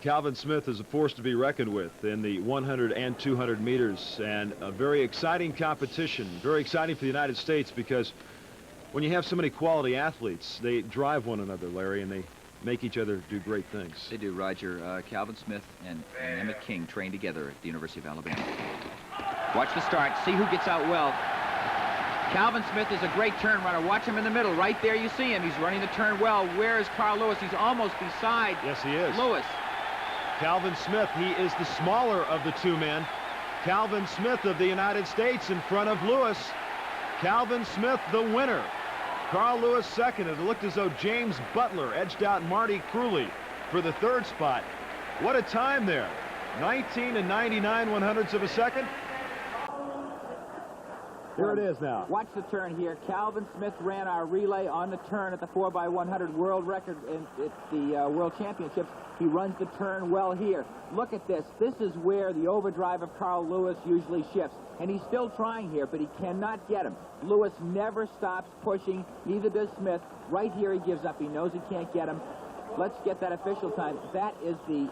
Calvin Smith is a force to be reckoned with in the 100 and 200 meters, and a very exciting competition, very exciting for the United States, because when you have so many quality athletes, they drive one another, Larry, and they make each other do great things. They do, Roger. Calvin Smith and Emmett King train together at the University of Alabama. Watch the start. See who gets out well. Calvin Smith is a great turn runner. Watch him in the middle. Right there you see him. He's running the turn well. Where is Carl Lewis? He's almost beside Yes, he is. Lewis. Calvin Smith, he is the smaller of the two men. Calvin Smith of the United States in front of Lewis. Calvin Smith, the winner. Carl Lewis second. It looked as though James Butler edged out Marty Crewley for the third spot. What a time there. 19 and 99 100ths of a second. Here it is now. Watch the turn here. Calvin Smith ran our relay on the turn at the 4x100 world record at the World Championships. He runs the turn well here. Look at this. This is where the overdrive of Carl Lewis usually shifts. And he's still trying here, but he cannot get him. Lewis never stops pushing. Neither does Smith. Right here he gives up. He knows he can't get him. Let's get that official time. That is the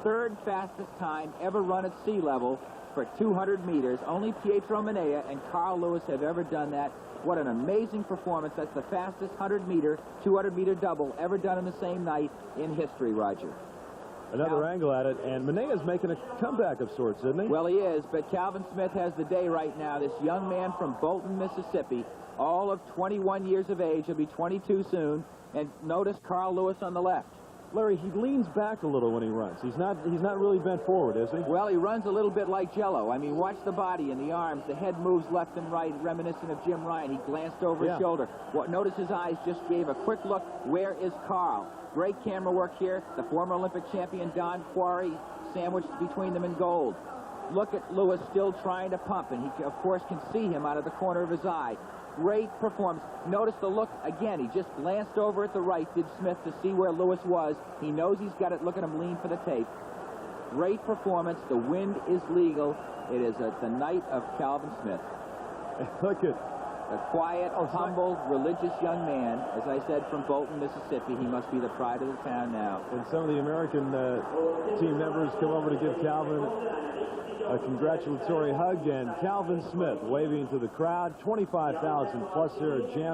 third fastest time ever run at sea level for 200 meters. Only Pietro Manea and Carl Lewis have ever done that. What an amazing performance. That's the fastest 100-meter, 200-meter double ever done in the same night in history, Roger. Another angle at it, and Manea's making a comeback of sorts, isn't he? Well, he is, but Calvin Smith has the day right now. This young man from Bolton, Mississippi, all of 21 years of age. He'll be 22 soon. And notice Carl Lewis on the left. Larry, he leans back a little when he runs. He's not really bent forward, is he? Well, he runs a little bit like Jello. I mean, watch the body and the arms. The head moves left and right, reminiscent of Jim Ryan. He glanced over his shoulder. Notice his eyes just gave a quick look. Where is Carl? Great camera work here. The former Olympic champion, Don Quarry, sandwiched between them in gold. Look at Lewis still trying to pump, and he, of course, can see him out of the corner of his eye. Great performance. Notice the look again. He just glanced over at the right, did Smith, to see where Lewis was. He knows he's got it. Look at him lean for the tape. Great performance. The wind is legal. It is the night of Calvin Smith. Look at a quiet, humble, religious young man. As I said, from Bolton, Mississippi. He must be the pride of the town now. And some of the American team members come over to give Calvin a congratulatory hug, and Calvin Smith waving to the crowd. 25,000 plus there, jam